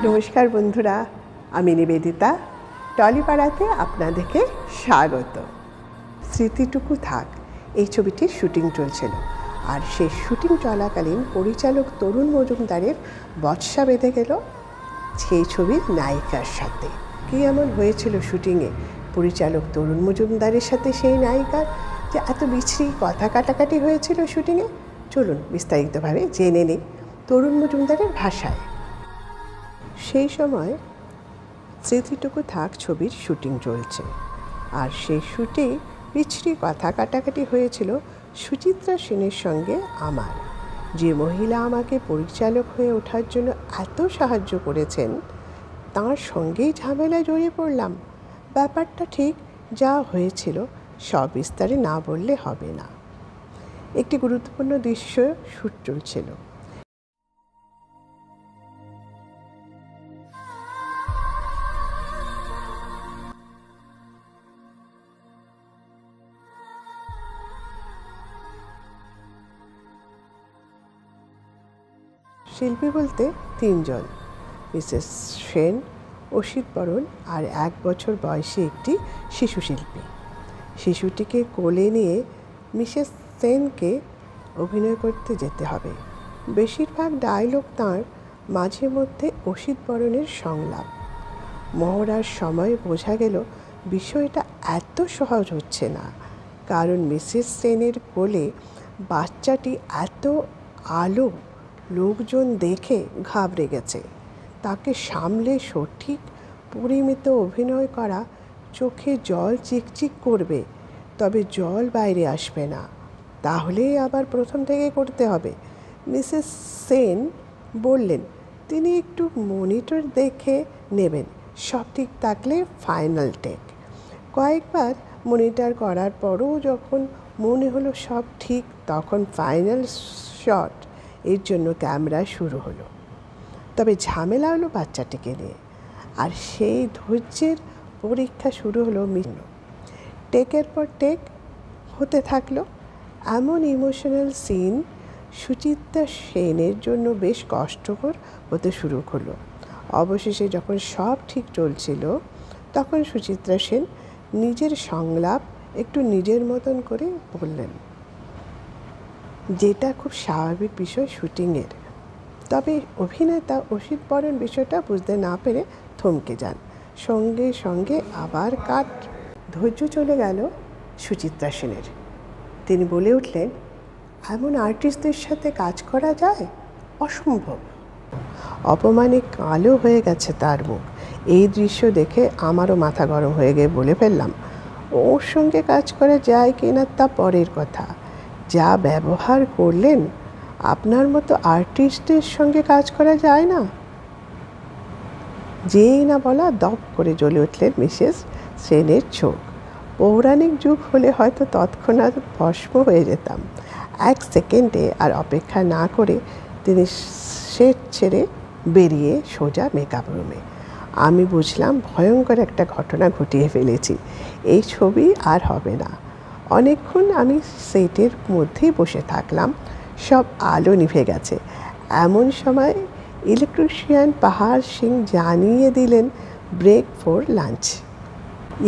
নমস্কার বন্ধুরা, আমি নিবেদিতা। টলিপাড়াতে আপনাদেরকে স্বাগত। স্মৃতিটুকু থাক এই ছবিটির শুটিং চলছিল, আর সেই শুটিং চলাকালীন পরিচালক তরুণ মজুমদারের বচসা বেঁধে গেল সেই ছবির নায়িকার সাথে। কী এমন হয়েছিল শুটিংয়ে পরিচালক তরুণ মজুমদারের সাথে সেই নায়িকার যে এত বিচ্ছিরি কথা কাটাকাটি হয়েছিল শুটিংয়ে? চলুন বিস্তারিতভাবে জেনে নিই তরুণ মজুমদারের ভাষায়। সেই সময় স্মৃতিটুকু থাক ছবির শুটিং চলছে, আর সেই শুটে বিচ্ছিরি কথা কাটাকাটি হয়েছিল সুচিত্রা সেনের সঙ্গে আমার। যে মহিলা আমাকে পরিচালক হয়ে ওঠার জন্য এত সাহায্য করেছেন তার সঙ্গেই ঝামেলায় জড়িয়ে পড়লাম। ব্যাপারটা ঠিক যা হয়েছিল সব বিস্তারে না বললে হবে না। একটি গুরুত্বপূর্ণ দৃশ্য শুট চলছিল। শিল্পী বলতে তিনজন, মিসেস সেন, অসিত বরণ আর 1 বছর বয়সী একটি শিশু শিল্পী। শিশুটিকে কোলে নিয়ে মিসেস সেনকে অভিনয় করতে যেতে হবে। বেশিরভাগ ডায়লগ তাঁর, মাঝে মধ্যে অসিত বরণের সংলাপ। মহড়ার সময় বোঝা গেল বিষয়টা এত সহজ হচ্ছে না, কারণ মিসেস সেনের কোলে বাচ্চাটি এত আলো লোকজন দেখে ঘাবড়ে গেছে। তাকে সামলে সঠিক পরিমিত অভিনয় করা, চোখে জল চিকচিক করবে, তবে জল বাইরে আসবে না, তাহলেই আবার প্রথম থেকে করতে হবে। মিসেস সেন বললেন তিনি একটু মনিটর দেখে নেবেন, সব ঠিক থাকলে ফাইনাল টেক। কয়েকবার মনিটর করার পরও যখন মনে হলো সব ঠিক, তখন ফাইনাল শট এর জন্য ক্যামেরা শুরু হলো। তবে ঝামেলা হলো বাচ্চাটিকে নিয়ে, আর সেই ধৈর্যের পরীক্ষা শুরু হলো। টেকের পর টেক হতে থাকলো। এমন ইমোশনাল সিন সুচিত্রা সেনের জন্য বেশ কষ্টকর হতে শুরু করলো। অবশেষে যখন সব ঠিক চলছিল তখন সুচিত্রা সেন নিজের সংলাপ একটু নিজের মতন করে বললেন, যেটা খুব স্বাভাবিক বিষয় শুটিংয়ের। তবে অভিনেতা অসিত বরণ বিষয়টা বুঝতে না পেরে থমকে যান। সঙ্গে সঙ্গে আবার কাট। ধৈর্য চলে গেল সুচিত্রা সেনের। তিনি বলে উঠলেন, এমন আর্টিস্টদের সাথে কাজ করা যায়? অসম্ভব। অপমানে কালো হয়ে গেছে তার মুখ। এই দৃশ্য দেখে আমারও মাথা গরম হয়ে গিয়ে বলে ফেললাম, ওর সঙ্গে কাজ করা যায় কিনা তা পরের কথা, যা ব্যবহার করলেন আপনার মতো আর্টিস্টের সঙ্গে কাজ করা যায় না। যেই না বলা দপ করে জ্বলে উঠলেন মিসেস সেনের চোখ। পৌরাণিক যুগ হলে হয়তো তৎক্ষণাৎ ভস্ম হয়ে যেতাম। 1 সেকেন্ডে আর অপেক্ষা না করে তিনি সেট ছেড়ে বেরিয়ে সোজা মেকআপ রুমে। আমি বুঝলাম ভয়ঙ্কর একটা ঘটনা ঘটিয়ে ফেলেছি, এই ছবি আর হবে না। অনেকক্ষণ আমি সেটের মধ্যেই বসে থাকলাম। সব আলো নিভে গেছে। এমন সময় ইলেকট্রিশিয়ান পাহাড় সিং জানিয়ে দিলেন ব্রেক ফর লাঞ্চ।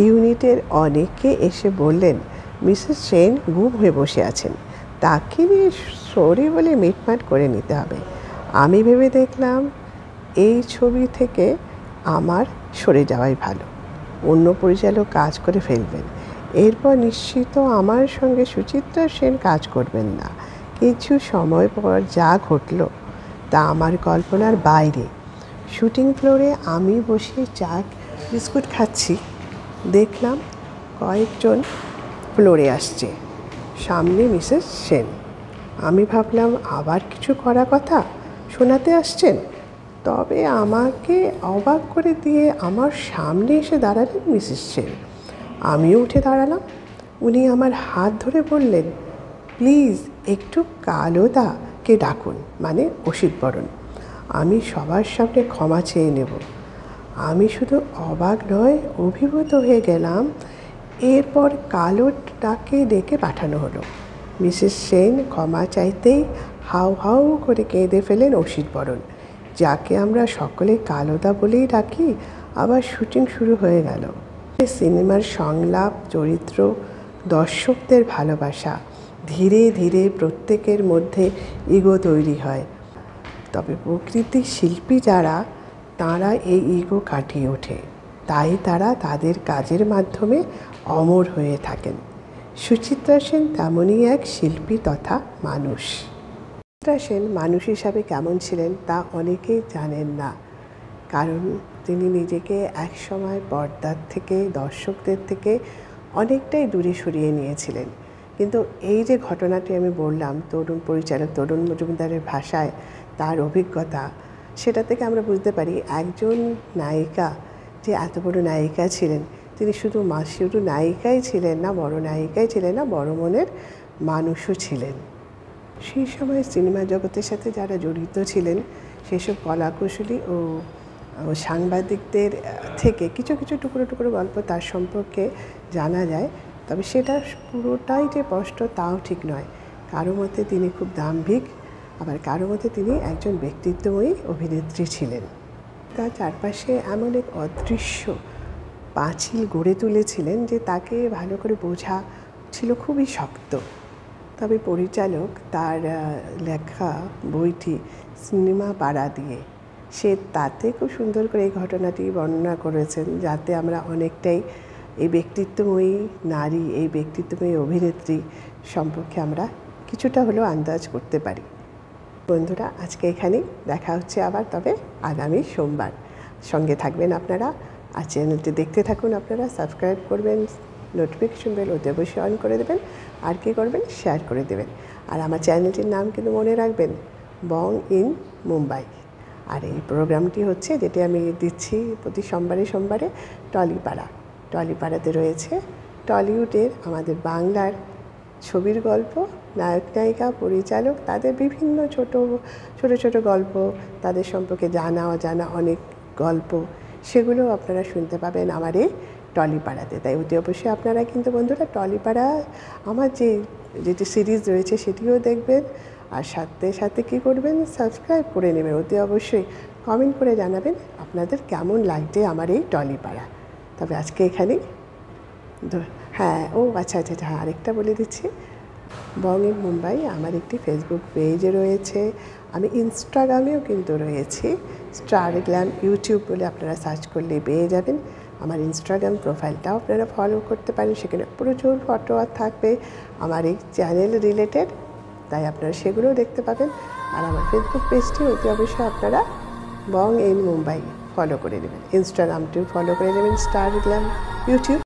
ইউনিটের অনেকে এসে বললেন মিসেস সেন গুম হয়ে বসে আছেন, তাকে নিয়ে সরি বলে মিটমাট করে নিতে হবে। আমি ভেবে দেখলাম এই ছবি থেকে আমার সরে যাওয়াই ভালো। অন্য পরিচালক কাজ করে ফেলবেন, এরপর নিশ্চিত আমার সঙ্গে সুচিত্রা সেন কাজ করবেন না। কিছু সময় পর যা ঘটল তা আমার কল্পনার বাইরে। শুটিং ফ্লোরে আমি বসে চা বিস্কুট খাচ্ছি, দেখলাম কয়েকজন ফ্লোরে আসছে, সামনে মিসেস সেন। আমি ভাবলাম আবার কিছু করা কথা শোনাতে আসছেন। তবে আমাকে অবাক করে দিয়ে আমার সামনে এসে দাঁড়ালেন মিসেস সেন। আমিও উঠে দাঁড়ালাম। উনি আমার হাত ধরে বললেন, প্লিজ একটু কালোদাকে ডাকুন, মানে অসিত বরণ। আমি সবার সামনে ক্ষমা চেয়ে নেব। আমি শুধু অবাক নয়, অভিভূত হয়ে গেলাম। এরপর কালোটাকে ডেকে পাঠানো হলো। মিসেস সেন ক্ষমা চাইতেই হাউ হাউ করে কেঁদে ফেলেন অসিত বরণ। যাকে আমরা সকলে কালোদা বলেই ডাকি, আবার শুটিং শুরু হয়ে গেল। সিনেমার সংলাপ, চরিত্র, দর্শকদের ভালোবাসা, ধীরে ধীরে প্রত্যেকের মধ্যে ইগো তৈরি হয়। তবে প্রকৃতির শিল্পী যারা, তাঁরা এই ইগো কাটিয়ে ওঠে, তাই তারা তাদের কাজের মাধ্যমে অমর হয়ে থাকেন। সুচিত্রা সেন তেমনই এক শিল্পী তথা মানুষ। সুচিত্রা সেন মানুষ হিসাবে কেমন ছিলেন তা অনেকেই জানেন না, কারণ তিনি নিজেকে একসময় পর্দার থেকে, দর্শকদের থেকে অনেকটাই দূরে সরিয়ে নিয়েছিলেন। কিন্তু এই যে ঘটনাটি আমি বললাম, তরুণ পরিচালক তরুণ মজুমদারের ভাষায় তার অভিজ্ঞতা, সেটা থেকে আমরা বুঝতে পারি একজন নায়িকা যে এত বড় নায়িকা ছিলেন, তিনি শুধু নায়িকাই ছিলেন না, বড় নায়িকাই ছিলেন না, বড় মনের মানুষও ছিলেন। সেই সময় সিনেমা জগতের সাথে যারা জড়িত ছিলেন, সেসব কলাকুশলী ও সাংবাদিকদের থেকে কিছু কিছু টুকরো টুকরো গল্প তার সম্পর্কে জানা যায়। তবে সেটা পুরোটাই যে স্পষ্ট তাও ঠিক নয়। কারো মতে তিনি খুব দাম্ভিক, আবার কারো মতে তিনি একজন ব্যক্তিত্বময়ী অভিনেত্রী ছিলেন। তার চারপাশে এমন এক অদৃশ্য পাঁচিল গড়ে তুলেছিলেন যে তাকে ভালো করে বোঝা ছিল খুবই শক্ত। তবে পরিচালক তার লেখা বইটি সিনেমা পাড়া দিয়ে, সে তাতে খুব সুন্দর করে এই ঘটনাটি বর্ণনা করেছেন, যাতে আমরা অনেকটাই এই ব্যক্তিত্বময়ী নারী, এই ব্যক্তিত্বময়ী অভিনেত্রী সম্পর্কে আমরা কিছুটা হলেও আন্দাজ করতে পারি। বন্ধুরা, আজকে এখানেই, দেখা হচ্ছে আবার তবে আগামী সোমবার। সঙ্গে থাকবেন আপনারা, আর চ্যানেলটি দেখতে থাকুন। আপনারা সাবস্ক্রাইব করবেন, নোটিফিকেশন বেল অতি অবশ্যই অন করে দেবেন, আর কী করবেন, শেয়ার করে দেবেন। আর আমার চ্যানেলটির নাম কিন্তু মনে রাখবেন, বং ইন মুম্বাই। আর এই প্রোগ্রামটি হচ্ছে, যেটি আমি দিচ্ছি প্রতি সোমবারে টলিপাড়াতে রয়েছে টলিউডের, আমাদের বাংলার ছবির গল্প, নায়ক নায়িকা, পরিচালক, তাদের বিভিন্ন ছোট ছোট গল্প, তাদের সম্পর্কে জানা অজানা অনেক গল্প, সেগুলো আপনারা শুনতে পাবেন আমার এই টলিপাড়াতে। তাই অতি অবশ্যই আপনারা কিন্তু বন্ধুরা টলিপাড়া আমার যেটি সিরিজ রয়েছে সেটিও দেখবেন, আর সাথে সাথে কী করবেন, সাবস্ক্রাইব করে নেবেন। অতি অবশ্যই কমেন্ট করে জানাবেন আপনাদের কেমন লাগছে আমার এই টলিপাড়া। তবে আজকে এখানেই, হ্যাঁ আচ্ছা, হ্যাঁ আরেকটা বলে দিচ্ছি, বং ইন মুম্বাই আমার একটি ফেসবুক পেজ রয়েছে, আমি ইনস্টাগ্রামেও কিন্তু রয়েছি, স্টার গ্ল্যাম ইউটিউব বলে আপনারা সার্চ করলেই পেয়ে যাবেন। আমার ইনস্টাগ্রাম প্রোফাইলটাও আপনারা ফলো করতে পারেন, সেখানে প্রচুর ফটো আর থাকবে আমার এই চ্যানেল রিলেটেড, তাই আপনারা সেগুলোও দেখতে পাবেন। আর আমার ফেসবুক পেজটি অতি অবশ্যই আপনারা বং ইন মুম্বাই ফলো করে নেবেন, ইনস্টাগ্রামটিও ফলো করে নেবেন, স্টার গ্ল্যাম ইউটিউব